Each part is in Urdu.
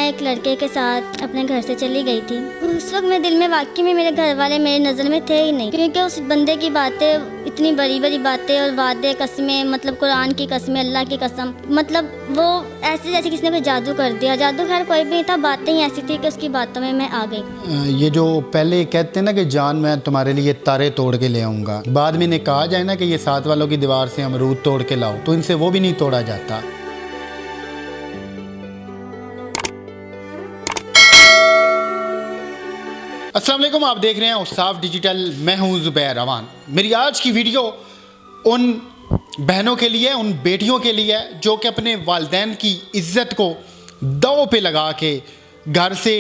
ایک لڑکے کے ساتھ اپنے گھر سے چلی گئی تھی، اس وقت میرے دل میں واقعی میں میرے گھر والے میری نظر میں تھے ہی نہیں، کیونکہ اس بندے کی باتیں اتنی بڑی بڑی باتیں اور وعدے قسمیں، مطلب قرآن کی قسمیں، اللہ کی قسم، مطلب وہ ایسے جیسے کسی نے کوئی جادو کر دیا۔ جادو خیر کوئی بھی نہیں تھا، باتیں ہی ایسی تھی کہ اس کی باتوں میں آ گئی۔ یہ جو پہلے کہتے ہیں نا کہ جان میں تمہارے لیے تارے توڑ کے لے آؤں گا، بعد میں نے کہا جائے نا کہ یہ ساتھ والوں کی دیوار سے امرود توڑ کے لاؤ، تو ان سے وہ بھی نہیں توڑا جاتا۔ السلام علیکم، آپ دیکھ رہے ہیں اوصاف ڈیجیٹل، میں ہوں زبیر روان۔ میری آج کی ویڈیو ان بہنوں کے لیے، ان بیٹیوں کے لیے جو کہ اپنے والدین کی عزت کو داؤ پہ لگا کے گھر سے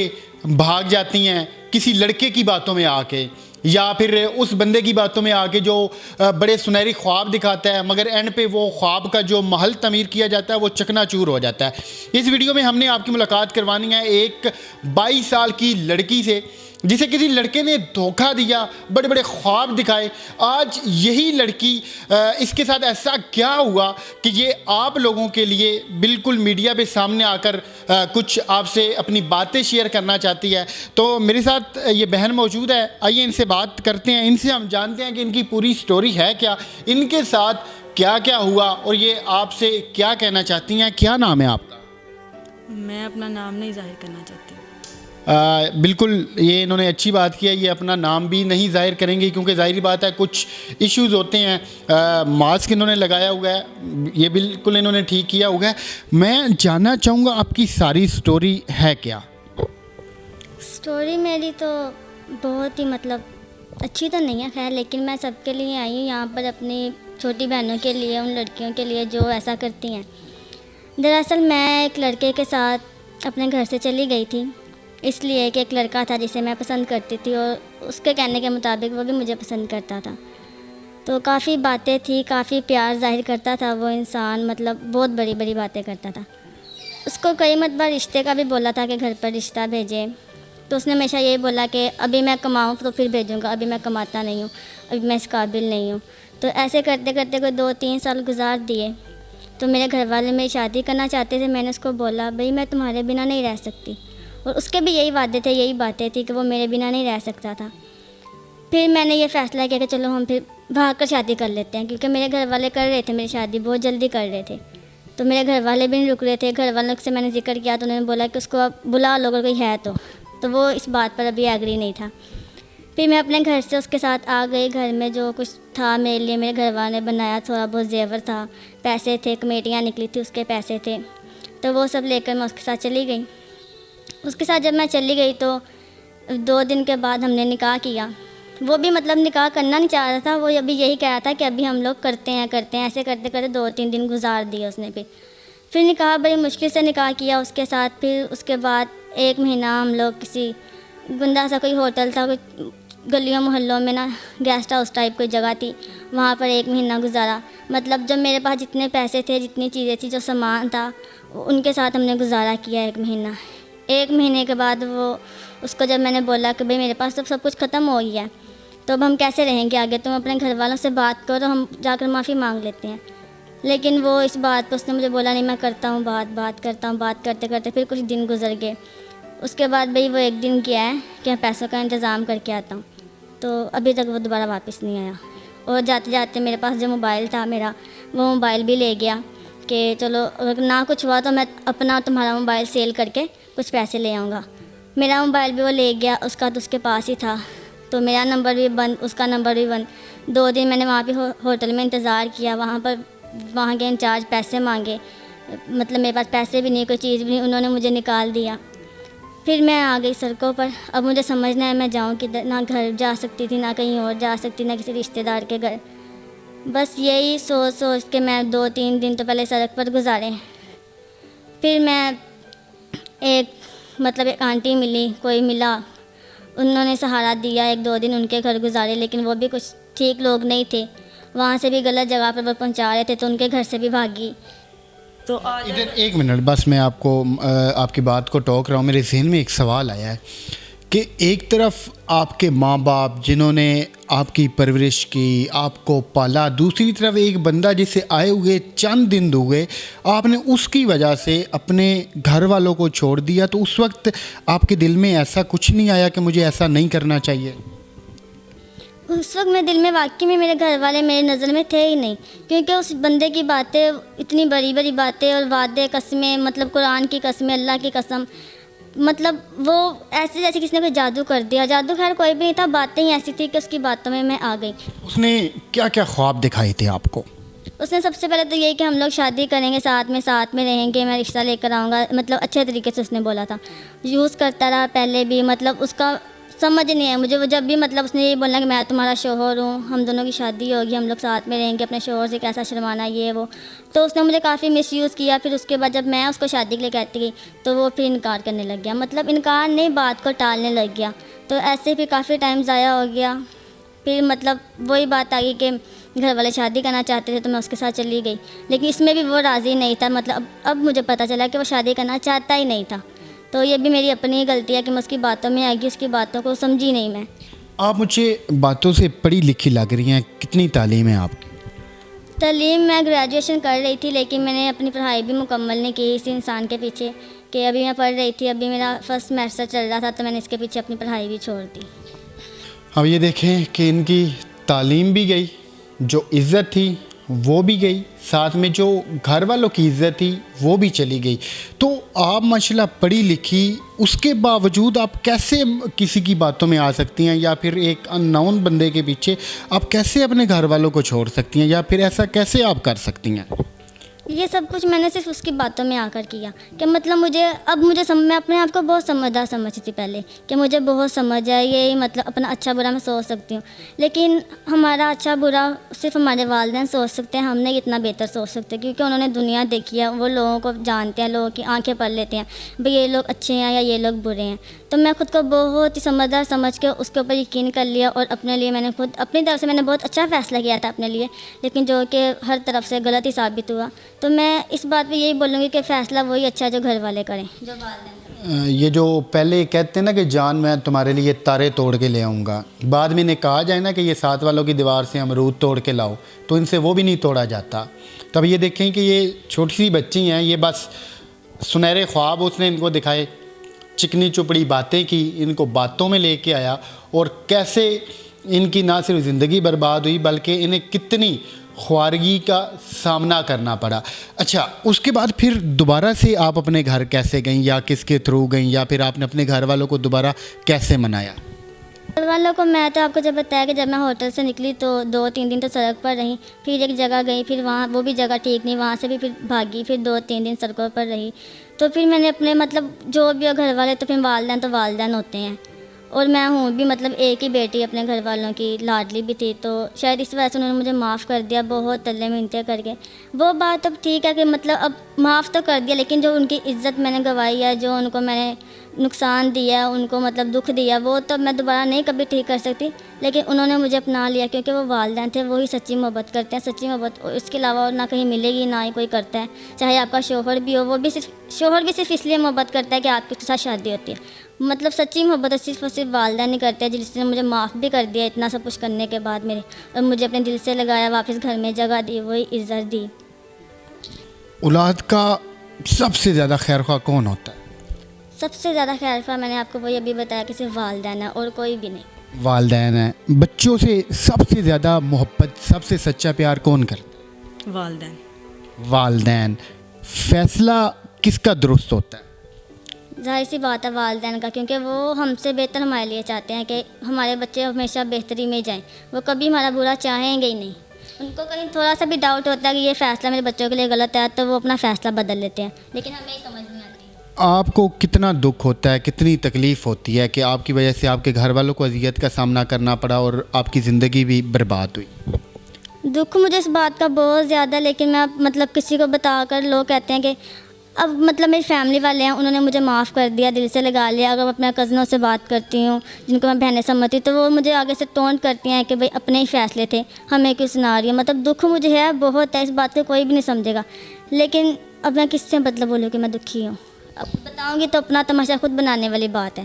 بھاگ جاتی ہیں کسی لڑکے کی باتوں میں آ کے، یا پھر اس بندے کی باتوں میں آ کے جو بڑے سنہری خواب دکھاتا ہے، مگر اینڈ پہ وہ خواب کا جو محل تعمیر کیا جاتا ہے وہ چکنا چور ہو جاتا ہے۔ اس ویڈیو میں ہم نے آپ کی ملاقات کروانی ہے ایک 22 سال کی لڑکی سے، جسے کسی لڑکے نے دھوکہ دیا، بڑے بڑے خواب دکھائے۔ آج یہی لڑکی اس کے ساتھ ایسا کیا ہوا کہ یہ آپ لوگوں کے لیے بالکل میڈیا پہ سامنے آ کر کچھ آپ سے اپنی باتیں شیئر کرنا چاہتی ہے۔ تو میرے ساتھ یہ بہن موجود ہے، آئیے ان سے بات کرتے ہیں، ان سے ہم جانتے ہیں کہ ان کی پوری سٹوری ہے کیا، ان کے ساتھ کیا کیا ہوا، اور یہ آپ سے کیا کہنا چاہتی ہیں۔ کیا نام ہے آپ کا؟ میں اپنا نام نہیں ظاہر کرنا چاہتی۔ بالکل، یہ انہوں نے اچھی بات کی ہے، یہ اپنا نام بھی نہیں ظاہر کریں گے کیونکہ ظاہری بات ہے کچھ ایشوز ہوتے ہیں۔ ماسک انہوں نے لگایا ہوا ہے، یہ بالکل انہوں نے ٹھیک کیا ہوا ہے۔ میں جاننا چاہوں گا آپ کی ساری سٹوری ہے کیا؟ سٹوری میری تو بہت ہی مطلب اچھی تو نہیں ہے خیر، لیکن میں سب کے لیے آئی ہوں یہاں پر، اپنی چھوٹی بہنوں کے لیے، ان لڑکیوں کے لیے جو ایسا کرتی ہیں۔ دراصل میں ایک لڑکے کے ساتھ اپنے گھر سے چلی گئی تھی، اس لیے کہ ایک لڑکا تھا جسے میں پسند کرتی تھی، اور اس کے کہنے کے مطابق وہ بھی مجھے پسند کرتا تھا۔ تو کافی باتیں تھی، کافی پیار ظاہر کرتا تھا وہ انسان، مطلب بہت بڑی بڑی باتیں کرتا تھا۔ اس کو کئی مرتبہ رشتے کا بھی بولا تھا کہ گھر پر رشتہ بھیجے، تو اس نے ہمیشہ یہی بولا کہ ابھی میں کماؤں تو پھر بھیجوں گا، ابھی میں کماتا نہیں ہوں، ابھی میں اس قابل نہیں ہوں۔ تو ایسے کرتے کرتے کوئی 2-3 سال گزار دیے، تو میرے گھر والے میری شادی کرنا چاہتے تھے۔ میں نے اس کو بولا بھئی میں تمہارے بنا نہیں رہ سکتی، اور اس کے بھی یہی وعدے تھے، یہی باتیں تھیں کہ وہ میرے بنا نہیں رہ سکتا تھا۔ پھر میں نے یہ فیصلہ کیا کہ چلو ہم پھر بھاگ کر شادی کر لیتے ہیں، کیونکہ میرے گھر والے کر رہے تھے میری شادی، بہت جلدی کر رہے تھے۔ تو میرے گھر والے بھی نہیں رک رہے تھے، گھر والوں سے میں نے ذکر کیا تو انہوں نے بولا کہ اس کو اب بلا لو اگر کوئی ہے تو وہ اس بات پر ابھی ایگری نہیں تھا۔ پھر میں اپنے گھر سے اس کے ساتھ آ گئی، گھر میں جو کچھ تھا میرے لیے میرے گھر والوں نے بنایا، تھوڑا بہت زیور تھا، پیسے تھے، کمیٹیاں نکلی تھی اس کے پیسے تھے، تو وہ سب لے کر میں اس کے ساتھ چلی گئی۔ اس کے ساتھ جب میں چلی گئی تو 2 دن کے بعد ہم نے نکاح کیا۔ وہ بھی مطلب نکاح کرنا نہیں چاہ رہا تھا، وہ ابھی یہی کہہ رہا تھا کہ ابھی ہم لوگ کرتے ہیں، ایسے کرتے کرتے 2-3 دن گزار دیے اس نے۔ پھر نکاح بڑی مشکل سے نکاح کیا اس کے ساتھ۔ پھر اس کے بعد 1 مہینہ ہم لوگ کسی گندا سا کوئی ہوٹل تھا، کوئی گلیوں محلوں میں نا، گیسٹ ہاؤس ٹائپ کوئی جگہ تھی، وہاں پر 1 مہینہ گزارا۔ مطلب جب میرے پاس جتنے پیسے تھے، جتنی چیزیں تھیں، جو سامان تھا، ان کے ساتھ ہم نے گزارا کیا 1 مہینہ۔ 1 مہینے کے بعد اس کو جب میں نے بولا کہ بھئی میرے پاس تو سب کچھ ختم ہو گیا ہے، تو اب ہم کیسے رہیں گے آگے، تم اپنے گھر والوں سے بات کرو، ہم جا کر معافی مانگ لیتے ہیں۔ لیکن وہ اس بات پہ اس نے مجھے بولا نہیں، میں کرتا ہوں بات کرتا ہوں، بات کرتے کرتے پھر کچھ دن گزر گئے۔ اس کے بعد بھئی وہ 1 دن کیا ہے کہ میں پیسوں کا انتظام کر کے آتا ہوں، تو ابھی تک وہ دوبارہ واپس نہیں آیا۔ اور جاتے جاتے میرے پاس جو موبائل تھا میرا، وہ موبائل بھی لے گیا کہ چلو اگر نہ کچھ ہوا تو میں اپنا تمہارا موبائل سیل کر کے کچھ پیسے لے آؤں گا۔ میرا موبائل بھی وہ لے گیا، اس کا تو اس کے پاس ہی تھا، تو میرا نمبر بھی بند، اس کا نمبر بھی بند۔ 2 دن میں نے وہاں پہ ہوٹل میں انتظار کیا، وہاں کے انچارج پیسے مانگے، مطلب میرے پاس پیسے بھی نہیں، کوئی چیز بھی نہیں، انہوں نے مجھے نکال دیا۔ پھر میں آ گئی سڑکوں پر، اب مجھے سمجھنا ہے میں جاؤں کدھر، نہ گھر جا سکتی تھی، نہ کہیں اور جا سکتی، نہ کسی رشتہ دار کے گھر۔ بس یہی سوچ کے میں 2-3 دن تو پہلے سڑک پر گزارے۔ پھر میں ایک آنٹی ملی، کوئی ملا، انہوں نے سہارا دیا، 1-2 دن ان کے گھر گزارے، لیکن وہ بھی کچھ ٹھیک لوگ نہیں تھے، وہاں سے بھی غلط جگہ پر وہ پہنچا رہے تھے، تو ان کے گھر سے بھی بھاگی۔ تو ادھر 1 منٹ بس، میں آپ کو آپ کی بات کو ٹوک رہا ہوں۔ میرے ذہن میں ایک سوال آیا ہے کہ ایک طرف آپ کے ماں باپ جنہوں نے آپ کی پرورش کی, آپ کو پالا, دوسری طرف ایک بندہ جسے آئے ہوئے چند دن ہوئے آپ نے اس کی وجہ سے اپنے گھر والوں کو چھوڑ دیا, تو اس وقت آپ کے دل میں ایسا کچھ نہیں آیا کہ مجھے ایسا نہیں کرنا چاہیے؟ اس وقت میرے دل میں واقعی میں میرے گھر والے میری نظر میں تھے ہی نہیں, کیونکہ اس بندے کی باتیں اتنی بڑی بڑی باتیں اور وعدے قسمیں, مطلب قرآن کی قسمیں, اللہ کی قسم, مطلب وہ ایسے جیسے کسی نے کوئی جادو کر دیا. جادو خیر کوئی بھی نہیں تھا, باتیں ہی ایسی تھی کہ اس کی باتوں میں آ گئی. اس نے کیا کیا خواب دکھائے تھے آپ کو؟ اس نے سب سے پہلے تو یہی کہ ہم لوگ شادی کریں گے, ساتھ میں رہیں گے, میں رشتہ لے کر آؤں گا, مطلب اچھے طریقے سے اس نے بولا تھا. یوز کرتا رہا پہلے بھی, مطلب اس کا سمجھ نہیں ہے مجھے. وہ جب بھی مطلب اس نے یہ بولنا کہ میں تمہارا شوہر ہوں, ہم دونوں کی شادی ہوگی, ہم لوگ ساتھ میں رہیں گے, اپنے شوہر سے کیسا شرمانا یہ وہ, تو اس نے مجھے کافی مس یوز کیا. پھر اس کے بعد جب میں اس کو شادی کے لیے کہتی گئی تو وہ پھر انکار کرنے لگ گیا, مطلب انکار نہیں, بات کو ٹالنے لگ گیا. تو ایسے پھر کافی ٹائم ضائع ہو گیا. پھر مطلب وہی بات آ گئی کہ گھر والے شادی کرنا چاہتے تھے تو میں اس کے ساتھ چلی گئی, لیکن اس میں بھی وہ راضی نہیں تھا. مطلب اب مجھے پتہ چلا کہ وہ شادی کرنا چاہتا ہی نہیں تھا. تو یہ بھی میری اپنی غلطی ہے کہ میں اس کی باتوں میں آ گئی, اس کی باتوں کو سمجھی نہیں میں. آپ مجھے باتوں سے پڑھی لکھی لگ رہی ہیں, کتنی تعلیم ہے آپ کی؟ تعلیم میں گریجویشن کر رہی تھی, لیکن میں نے اپنی پڑھائی بھی مکمل نہیں کی اسی انسان کے پیچھے, کہ ابھی میں پڑھ رہی تھی, ابھی میرا فرسٹ سیمسٹر چل رہا تھا, تو میں نے اس کے پیچھے اپنی پڑھائی بھی چھوڑ دی. اب یہ دیکھیں کہ ان کی تعلیم بھی گئی, جو عزت تھی وہ بھی گئی, ساتھ میں جو گھر والوں کی عزت تھی وہ بھی چلی گئی. تو آپ ماشاءاللہ پڑھی لکھی, اس کے باوجود آپ کیسے کسی کی باتوں میں آ سکتی ہیں, یا پھر ایک ان نون بندے کے پیچھے آپ کیسے اپنے گھر والوں کو چھوڑ سکتی ہیں, یا پھر ایسا کیسے آپ کر سکتی ہیں؟ یہ سب کچھ میں نے صرف اس کی باتوں میں آ کر کیا کہ مطلب مجھے میں اپنے آپ کو بہت سمجھدار سمجھتی تھی پہلے, کہ مجھے بہت سمجھ ہے, یہ مطلب اپنا اچھا برا میں سوچ سکتی ہوں. لیکن ہمارا اچھا برا صرف ہمارے والدین سوچ سکتے ہیں, ہم نہیں اتنا بہتر سوچ سکتے, کیونکہ انہوں نے دنیا دیکھی ہے, وہ لوگوں کو جانتے ہیں, لوگوں کی آنکھیں پڑھ لیتے ہیں بھئی یہ لوگ اچھے ہیں یا یہ لوگ برے ہیں. تو میں خود کو بہت ہی سمجھدار سمجھ کے اس کے اوپر یقین کر لیا, اور اپنے لیے میں نے خود اپنی طرف سے میں نے بہت اچھا فیصلہ کیا تھا اپنے لیے, لیکن جو کہ ہر طرف سے غلط ہی ثابت ہوا. تو میں اس بات پہ یہی بولوں گی کہ فیصلہ وہی اچھا ہے جو گھر والے کریں, جو والدین. یہ جو پہلے کہتے ہیں نا کہ جان میں تمہارے لیے تارے توڑ کے لے آؤں گا, بعد میں انہیں کہا جائے نا کہ یہ ساتھ والوں کی دیوار سے امرود توڑ کے لاؤ, تو ان سے وہ بھی نہیں توڑا جاتا. تو اب یہ دیکھیں کہ یہ چھوٹی سی بچی ہیں, یہ بس سنہرے خواب اس نے ان کو دکھائے, چکنی چپڑی باتیں کی, ان کو باتوں میں لے کے آیا, اور کیسے ان کی نہ صرف زندگی برباد ہوئی بلکہ انہیں کتنی خوارگی کا سامنا کرنا پڑا. اچھا, اس کے بعد پھر دوبارہ سے آپ اپنے گھر کیسے گئیں, یا کس کے تھرو گئیں, یا پھر آپ نے اپنے گھر والوں کو دوبارہ کیسے منایا؟ گھر والوں کو میں تو آپ کو جب بتایا کہ جب میں ہوٹل سے نکلی تو 2-3 دن تو سڑک پر رہی, پھر ایک جگہ گئی, پھر وہاں وہ بھی جگہ ٹھیک نہیں, وہاں سے بھی پھر بھاگی, پھر 2-3 دن سڑکوں پر رہی. تو پھر میں نے اپنے مطلب جو بھی گھر والے, تو پھر والدین تو والدین ہوتے ہیں, اور میں ہوں بھی مطلب ایک ہی بیٹی اپنے گھر والوں کی, لاڈلی بھی تھی, تو شاید اس وجہ سے انہوں نے مجھے معاف کر دیا بہت تلے منتیں کر کے. وہ بات اب ٹھیک ہے کہ مطلب اب معاف تو کر دیا, لیکن جو ان کی عزت میں نے گنوائی ہے, جو ان کو میں نے نقصان دیا, ان کو مطلب دکھ دیا, وہ تو میں دوبارہ نہیں کبھی ٹھیک کر سکتی. لیکن انہوں نے مجھے اپنا لیا کیونکہ وہ والدین تھے, وہی سچی محبت کرتے ہیں. سچی محبت اس کے علاوہ اور نہ کہیں ملے گی, نہ ہی کوئی کرتا ہے. چاہے آپ کا شوہر بھی ہو, وہ بھی شوہر بھی صرف اس لیے محبت کرتا ہے کہ آپ کے ساتھ شادی ہوتی ہے. مطلب سچی محبت صرف اور صرف والدین نہیں کرتے ہیں, جس نے مجھے معاف بھی کر دیا اتنا سب کچھ کرنے کے بعد میرے, اور مجھے اپنے دل سے لگایا, واپس گھر میں جگہ دی, وہی عزت دی. اولاد کا سب سے زیادہ خیر خواہ کون ہوتا ہے؟ سب سے زیادہ خیر خواہ میں نے آپ کو وہی ابھی بتایا کہ صرف والدین ہیں, اور کوئی بھی نہیں. والدین ہیں. بچوں سے سب سے زیادہ محبت, سب سے سچا پیار کون کرتا ہے؟ والدین. والدین. فیصلہ کس کا درست ہوتا ہے؟ ظاہر سی بات ہے والدین کا, کیونکہ وہ ہم سے بہتر ہمارے لیے چاہتے ہیں کہ ہمارے بچے ہمیشہ بہتری میں جائیں. وہ کبھی ہمارا برا چاہیں گے ہی نہیں. ان کو کہیں تھوڑا سا بھی ڈاؤٹ ہوتا ہے کہ یہ فیصلہ میرے بچوں کے لیے غلط ہے, تو وہ اپنا فیصلہ بدل لیتے ہیں, لیکن ہمیں ہی سمجھ نہیں آتی. آپ کو کتنا دکھ ہوتا ہے, کتنی تکلیف ہوتی ہے کہ آپ کی وجہ سے آپ کے گھر والوں کو اذیت کا سامنا کرنا پڑا اور آپ کی زندگی بھی برباد ہوئی؟ دکھ مجھے اس بات کا بہت زیادہ, لیکن میں مطلب کسی کو بتا کر لوگ کہتے ہیں کہ اب مطلب میری فیملی والے ہیں, انہوں نے مجھے معاف کر دیا, دل سے لگا لیا. اگر میں اپنے کزنوں سے بات کرتی ہوں جن کو میں بہنیں سمجھتی ہوں, تو وہ مجھے آگے سے ٹونٹ کرتی ہیں کہ بھائی اپنے ہی فیصلے تھے, ہمیں کیوں سنا رہی ہے. مطلب دکھ مجھے ہے بہت ہے, اس بات کو کوئی بھی نہیں سمجھے گا, لیکن اب میں کس سے مطلب بولوں کہ میں دکھی ہوں. اب بتاؤں گی تو اپنا تماشا خود بنانے والی بات ہے.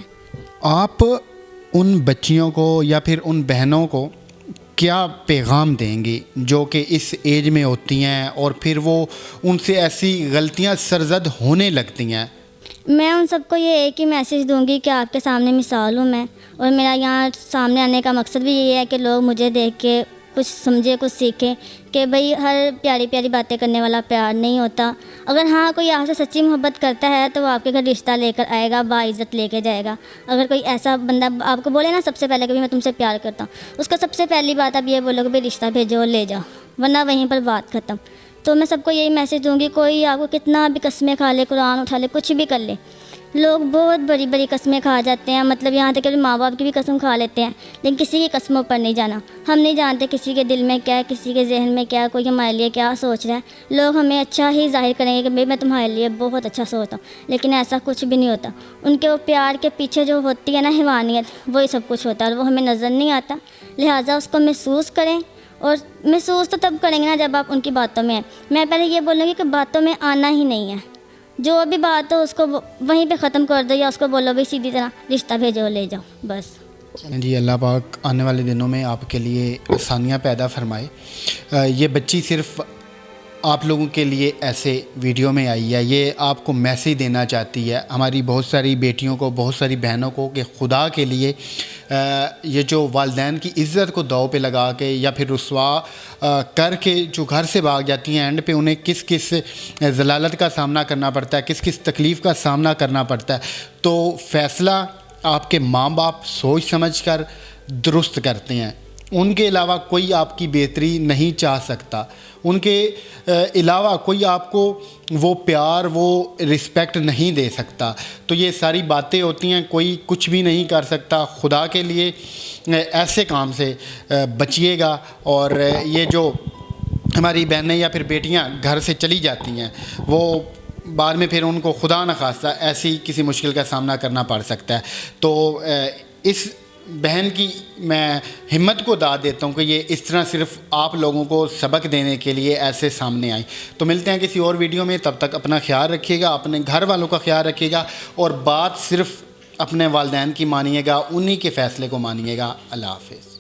آپ ان بچیوں کو یا پھر ان بہنوں کو کیا پیغام دیں گی جو کہ اس ایج میں ہوتی ہیں اور پھر وہ ان سے ایسی غلطیاں سرزد ہونے لگتی ہیں؟ میں ان سب کو یہ ایک ہی میسیج دوں گی کہ آپ کے سامنے مثال ہوں میں، اور میرا یہاں سامنے آنے کا مقصد بھی یہی ہے کہ لوگ مجھے دیکھ کے کچھ سمجھے، کچھ سیکھیں کہ بھئی ہر پیاری پیاری باتیں کرنے والا پیار نہیں ہوتا. اگر ہاں کوئی آپ سے سچی محبت کرتا ہے تو وہ آپ کے گھر رشتہ لے کر آئے گا، باعزت لے کے جائے گا. اگر کوئی ایسا بندہ آپ کو بولے نا سب سے پہلے کہ میں تم سے پیار کرتا ہوں، اس کا سب سے پہلی بات آپ یہ بولو کہ بھئی رشتہ بھیجو اور لے جاؤ، ورنہ وہیں پر بات ختم. تو میں سب کو یہی میسیج دوں گی، کوئی آپ کو کتنا بھی قسمیں کھا لے، قرآن اٹھا لے، کچھ بھی کر لے. لوگ بہت بڑی بڑی قسمیں کھا جاتے ہیں، مطلب یہاں تک کہ ماں باپ کی بھی قسم کھا لیتے ہیں، لیکن کسی کی قسموں پر نہیں جانا. ہم نہیں جانتے کسی کے دل میں کیا ہے، کسی کے ذہن میں کیا ہے، کوئی ہمارے لیے کیا سوچ رہا ہے. لوگ ہمیں اچھا ہی ظاہر کریں گے کہ بھئی میں تمہارے لیے بہت اچھا سوچتا ہوں، لیکن ایسا کچھ بھی نہیں ہوتا. ان کے وہ پیار کے پیچھے جو ہوتی ہے نا حیوانیت، وہی سب کچھ ہوتا ہے، اور وہ ہمیں نظر نہیں آتا. لہٰذا اس کو محسوس کریں، اور محسوس تو تب کریں گے نا جب آپ ان کی باتوں میں ہیں. میں پہلے یہ بولوں گی کہ باتوں میں آنا ہی نہیں ہے، جو بھی بات ہو اس کو وہیں پہ ختم کر دو، یا اس کو بولو بھائی سیدھی طرح رشتہ بھیجو لے جاؤ بس. جی اللہ پاک آنے والے دنوں میں آپ کے لیے آسانیاں پیدا فرمائے. یہ بچی صرف آپ لوگوں کے لیے ایسے ویڈیو میں آئی ہے، یہ آپ کو میسیج دینا چاہتی ہے ہماری بہت ساری بیٹیوں کو، بہت ساری بہنوں کو، کہ خدا کے لیے یہ جو والدین کی عزت کو داؤ پہ لگا کے یا پھر رسوا کر کے جو گھر سے بھاگ جاتی ہیں، اینڈ پہ انہیں کس کس ذلالت کا سامنا کرنا پڑتا ہے، کس کس تکلیف کا سامنا کرنا پڑتا ہے. تو فیصلہ آپ کے ماں باپ سوچ سمجھ کر درست کرتے ہیں. ان کے علاوہ کوئی آپ کی بہتری نہیں چاہ سکتا، ان کے علاوہ کوئی آپ کو وہ پیار، وہ رسپیکٹ نہیں دے سکتا. تو یہ ساری باتیں ہوتی ہیں، کوئی کچھ بھی نہیں کر سکتا. خدا کے لیے ایسے کام سے بچیے گا. اور یہ جو ہماری بہنیں یا پھر بیٹیاں گھر سے چلی جاتی ہیں، وہ بعد میں پھر ان کو خدا نخواستہ ایسی کسی مشکل کا سامنا کرنا پڑ سکتا ہے. تو اس بہن کی میں ہمت کو داد دیتا ہوں کہ یہ اس طرح صرف آپ لوگوں کو سبق دینے کے لیے ایسے سامنے آئیں. تو ملتے ہیں کسی اور ویڈیو میں، تب تک اپنا خیال رکھیے گا، اپنے گھر والوں کا خیال رکھیے گا، اور بات صرف اپنے والدین کی مانیے گا، انہی کے فیصلے کو مانیے گا. اللہ حافظ.